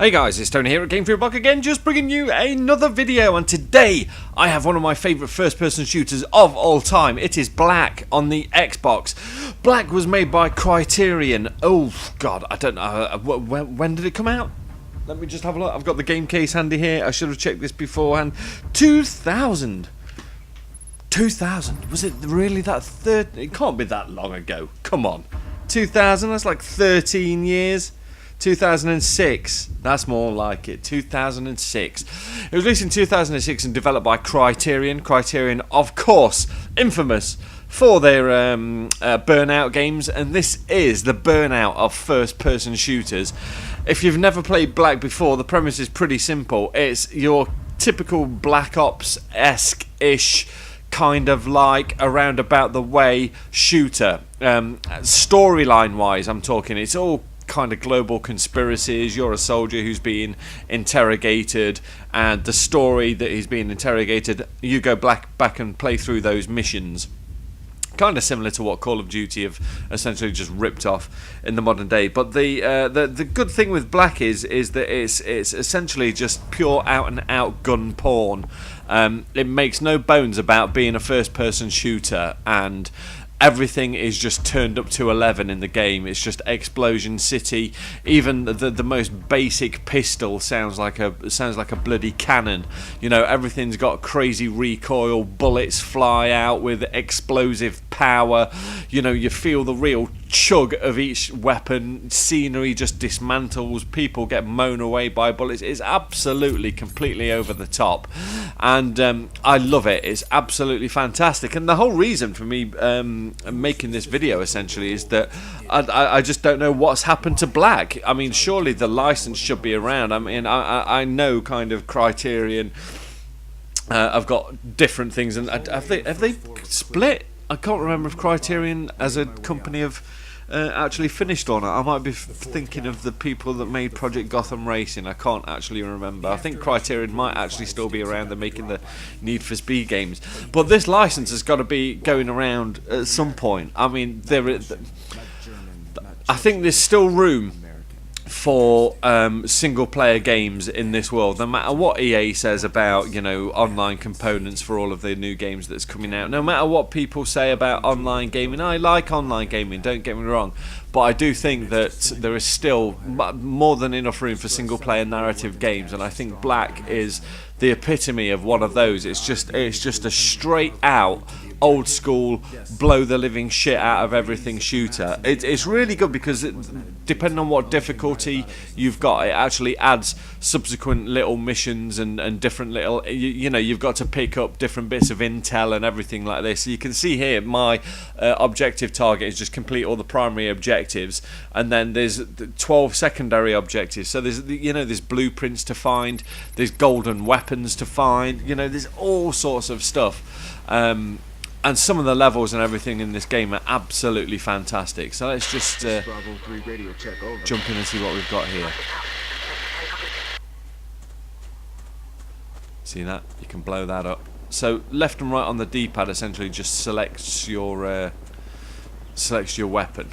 Hey guys, it's Tony here at gamefreakblog again, just bringing you another video, and today I have one of my favourite first-person shooters of all time. It is Black on the Xbox. Black was made by Criterion. Oh god, I don't know, when did it come out? Let me just have a look. I've got the game case handy here. I should have checked this beforehand. 2000. 2000? Was it really that It can't be that long ago. Come on. 2000, that's like 13 years. 2006, that's more like it. 2006. It was released in 2006 and developed by Criterion. Criterion, of course, infamous for their Burnout games, and this is the Burnout of first-person shooters. If you've never played Black before, the premise is pretty simple. It's your typical Black Ops-esque-ish, kind of like around about the way shooter. Storyline-wise, I'm talking. It's all kind of global conspiracies. You're a soldier who's being interrogated, and the story that he's being interrogated, you go back and play through those missions. Kind of similar to what Call of Duty have essentially just ripped off in the modern day. But the good thing with Black is that it's essentially just pure out and out gun porn. It makes no bones about being a first person shooter, and everything is just turned up to 11 in the game. It's just explosion city. Even the most basic pistol sounds like a bloody cannon. You know, everything's got crazy recoil. Bullets fly out with explosive power. You know, you feel the real chug of each weapon. Scenery just dismantles. People get mown away by bullets. It's absolutely completely over the top, and I love it. It's absolutely fantastic. And the whole reason for me making this video essentially is that I just don't know what's happened to Black. I mean, surely the license should be around. I mean, I know kind of Criterion. I've got different things, and have they split? I can't remember if Criterion as a company have actually finished or not. I might be thinking of the people that made Project Gotham Racing. I can't actually remember. I think Criterion might actually still be around. They're making the Need for Speed games, but this license has got to be going around at some point. I mean, I think there's still room for single player games in this world, no matter what EA says about, you know, online components for all of the new games that's coming out, no matter what people say about online gaming. I like online gaming, don't get me wrong, but I do think that there is still more than enough room for single player narrative games, and I think Black is the epitome of one of those. It's just a straight out old school blow the living shit out of everything shooter. It's really good because depending on what difficulty you've got, it actually adds subsequent little missions and different little, you know, you've got to pick up different bits of intel and everything like this. So you can see here my objective target is just complete all the primary objectives, and then there's 12 secondary objectives. So there's, you know, there's blueprints to find, there's golden weapons to find, you know, there's all sorts of stuff. And some of the levels and everything in this game are absolutely fantastic. So let's just jump in and see what we've got here. See that? You can blow that up. So left and right on the D-pad essentially just selects your weapon.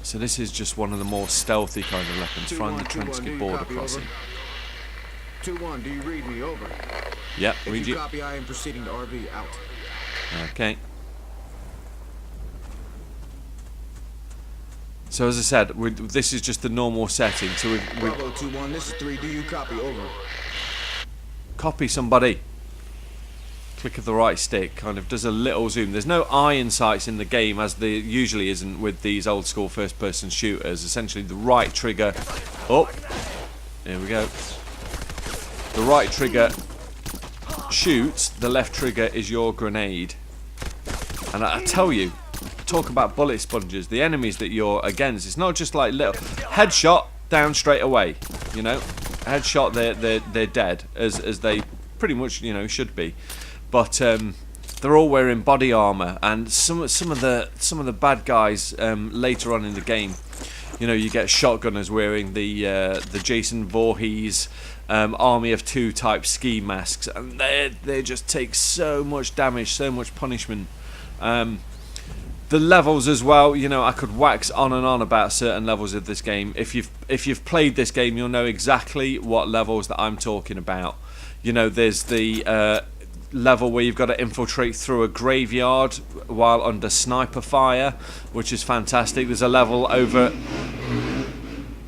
So this is just one of the more stealthy kind of weapons. Find the Treneska border crossing. 2-1, do you read me? Over. Yep, read you. Copy, I am proceeding to RV, out. Okay. So as I said, this is just the normal setting. So we Bravo 2-1, this is 3, do you copy? Over. Copy somebody. Click of the right stick kind of does a little zoom. There's no iron sights in the game, as there usually isn't with these old school first person shooters. Essentially the right trigger, oh, here we go. The right trigger shoots, the left trigger is your grenade. And I tell you, talk about bullet sponges, the enemies that you're against, it's not just like little headshot down straight away, you know, headshot they're dead, as they pretty much, you know, should be. But they're all wearing body armor, and some of the bad guys later on in the game, you know, you get shotgunners wearing the Jason Voorhees Army of Two type ski masks, and they just take so much damage, so much punishment. The levels as well, you know, I could wax on and on about certain levels of this game. If you've played this game, you'll know exactly what levels that I'm talking about. You know, there's the level where you've got to infiltrate through a graveyard while under sniper fire, which is fantastic. There's a level over...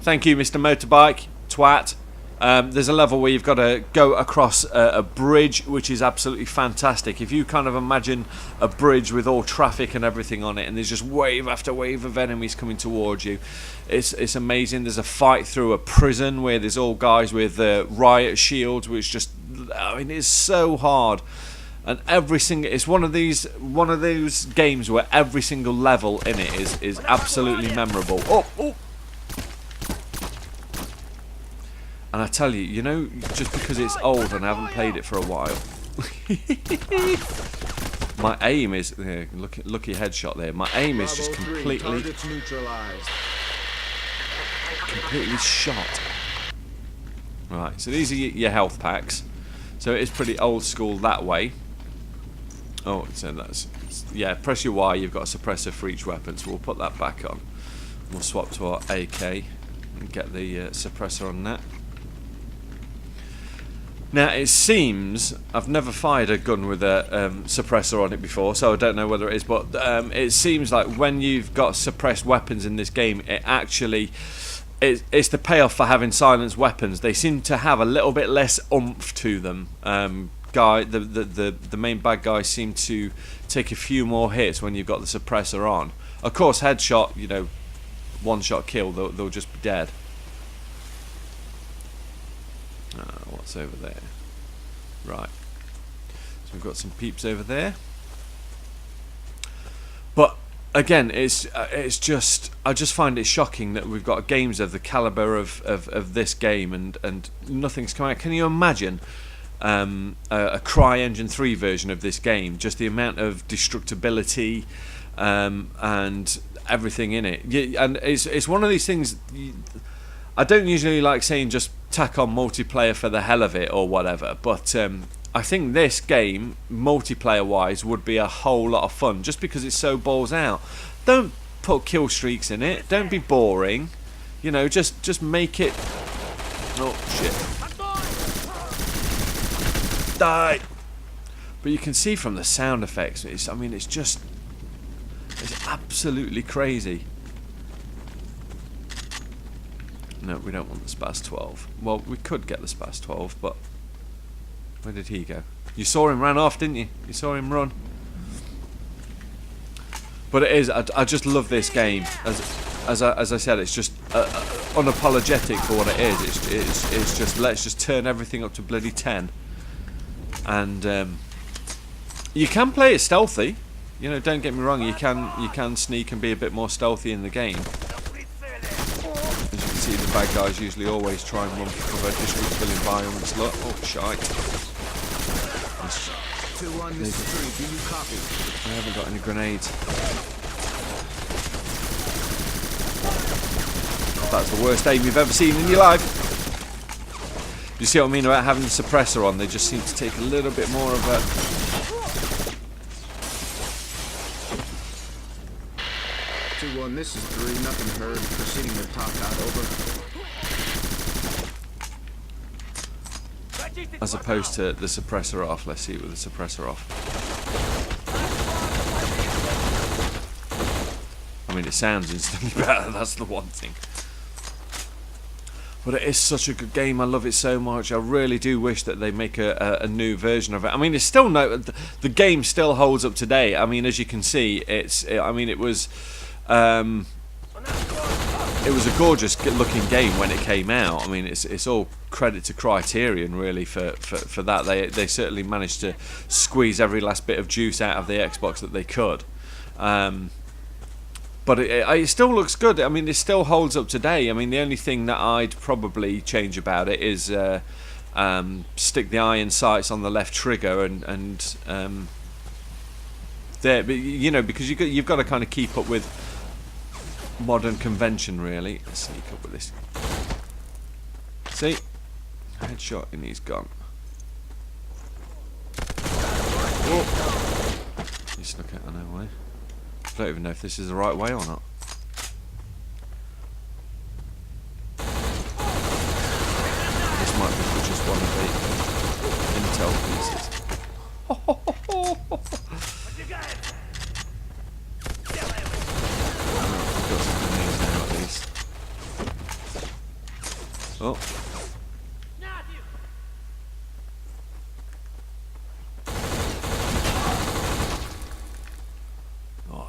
Thank you, Mr. Motorbike, twat. There's a level where you've got to go across a bridge, which is absolutely fantastic. If you kind of imagine a bridge with all traffic and everything on it, and there's just wave after wave of enemies coming towards you, it's amazing. There's a fight through a prison where there's all guys with riot shields, which just, I mean, it's so hard. And every single, it's one of those games where every single level in it is absolutely memorable. Oh. And I tell you, you know, just because it's old and I haven't played it for a while, my aim is, lucky headshot there. My aim is just completely shot. Right, so these are your health packs. So it is pretty old school that way. Oh, so that's, yeah, press your Y, you've got a suppressor for each weapon, so we'll put that back on. We'll swap to our AK and get the suppressor on that. Now it seems, I've never fired a gun with a suppressor on it before, so I don't know whether it is, but it seems like when you've got suppressed weapons in this game, it actually, it's the payoff for having silenced weapons. They seem to have a little bit less oomph to them. The main bad guys seem to take a few more hits when you've got the suppressor on. Of course, headshot, you know, one shot kill, they'll just be dead. What's over there? Right. So we've got some peeps over there. But again, it's just, I just find it shocking that we've got games of the caliber of this game and nothing's coming out. Can you imagine a CryEngine 3 version of this game? Just the amount of destructibility and everything in it. And it's one of these things. I don't usually like saying just tack on multiplayer for the hell of it or whatever, but I think this game, multiplayer wise, would be a whole lot of fun just because it's so balls out. Don't put kill streaks in it, don't be boring, you know, just make it. Oh shit, die. But you can see from the sound effects, I mean, it's absolutely crazy. No, we don't want the Spaz 12. Well, we could get the Spaz 12, but where did he go? You saw him run off, didn't you? You saw him run. But it is, I just love this game. As I said, it's just unapologetic for what it is. It's just, let's just turn everything up to bloody 10. And you can play it stealthy. You know, don't get me wrong, you can sneak and be a bit more stealthy in the game. The bad guys usually always try and run for cover, disruptful environments. Look, oh shite. 2-1, this is 3. Do you copy? I haven't got any grenades. That's the worst aim you've ever seen in your life. You see what I mean about having the suppressor on? They just seem to take a little bit more of a... 2-1, this is 3. Nothing heard. Proceeding to top out. Over. As opposed to the suppressor off. Let's see it with the suppressor off. I mean, it sounds instantly better. That's the one thing. But it is such a good game. I love it so much. I really do wish that they make a new version of it. I mean, it's still the game still holds up today. I mean, as you can see, it was a gorgeous looking game when it came out. I mean, it's all credit to Criterion really for that. They certainly managed to squeeze every last bit of juice out of the Xbox that they could. But it still looks good. I mean, it still holds up today. I mean, the only thing that I'd probably change about it is stick the iron sights on the left trigger and there. But you know, because you've got to kind of keep up with modern convention, really. Let's sneak up with this. See, headshot and he's gone. Oh, he snuck out of nowhere. I don't even know if this is the right way or not. This might be for just one of the intel pieces. I got something amazing at least. Oh.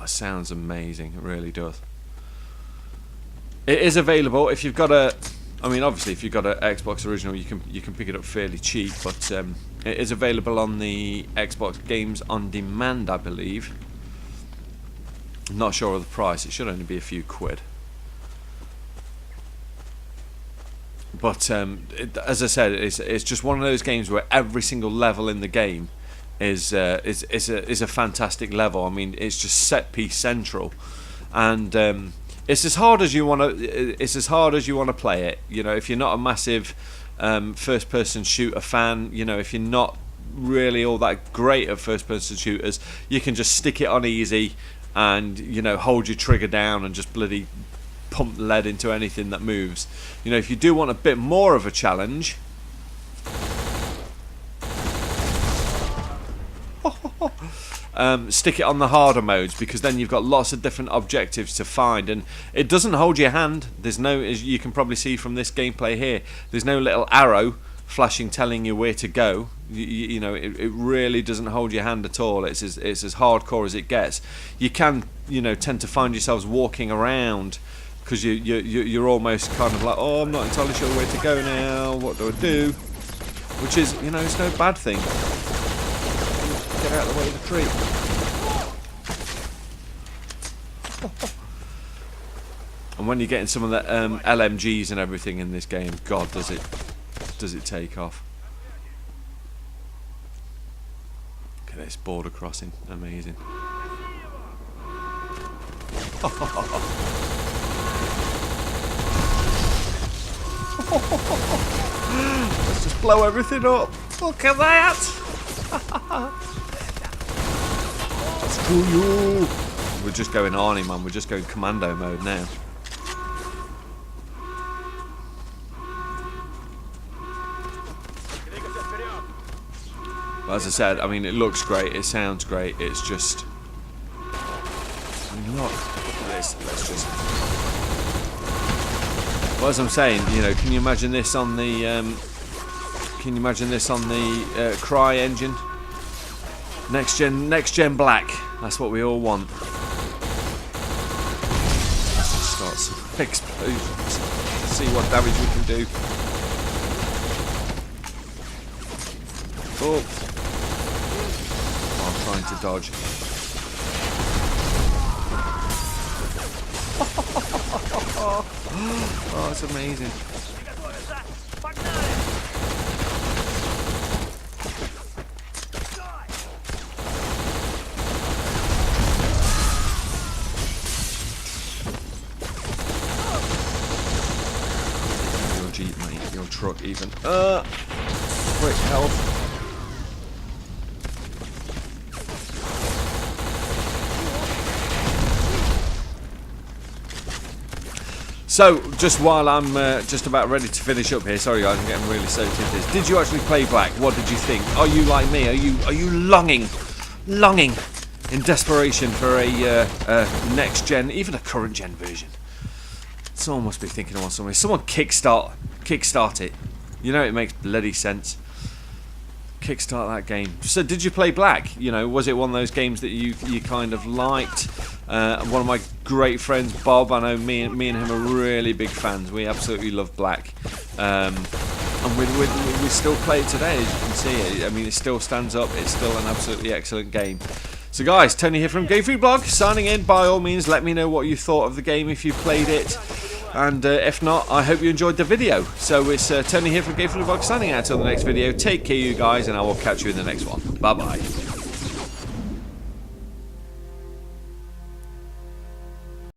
Sounds amazing, it really does. It is available if you've got a, I mean obviously if you've got an Xbox original you can pick it up fairly cheap, but it is available on the Xbox Games on Demand, I believe. I'm not sure of the price, it should only be a few quid. But as I said, it's just one of those games where every single level in the game is a fantastic level. I mean, it's just set piece central, and it's as hard as you want to. It's as hard as you want to play it. You know, if you're not a massive first-person shooter fan, you know, if you're not really all that great at first-person shooters, you can just stick it on easy, and you know, hold your trigger down and just bloody pump lead into anything that moves. You know, if you do want a bit more of a challenge. Stick it on the harder modes, because then you've got lots of different objectives to find, and it doesn't hold your hand. There's no, as you can probably see from this gameplay here, there's no little arrow flashing telling you where to go. You know, it really doesn't hold your hand at all. It's as hardcore as it gets. You can, you know, tend to find yourselves walking around because you're almost kind of like, oh, I'm not entirely sure where to go now. What do I do? Which is, you know, it's no bad thing. Get out of the way of the tree. And when you're getting some of the LMGs and everything in this game, God, does it take off. Look at this border crossing, amazing. Let's just blow everything up. Look at that. Screw you! We're just going Arnie, man. We're just going commando mode now. But as I said, I mean, it looks great. It sounds great. It's just, I mean, look. Let's just. Well, as I'm saying, you know, can you imagine this on the? Can you imagine this on the Cry engine? Next gen black. That's what we all want. Let's just start some explosions. See what damage we can do. Oh, I'm trying to dodge. Oh, it's amazing. Your truck even. Quick health. So, just while I'm just about ready to finish up here, sorry guys, I'm getting really soaked into this. Did you actually play Black? What did you think? Are you like me? Are you longing in desperation for a next gen, even a current gen version? Someone must be thinking of something. Someone kickstart it. You know, it makes bloody sense. Kickstart that game. So did you play Black? You know, was it one of those games that you kind of liked? One of my great friends, Bob, I know me and him are really big fans. We absolutely love Black. And we still play it today, as you can see. I mean, it still stands up. It's still an absolutely excellent game. So guys, Tony here from gamefreakblog, signing in. By all means, let me know what you thought of the game if you played it. And if not, I hope you enjoyed the video. So it's Tony here from gamefreakblog, signing out until the next video. Take care, you guys, and I will catch you in the next one. Bye-bye.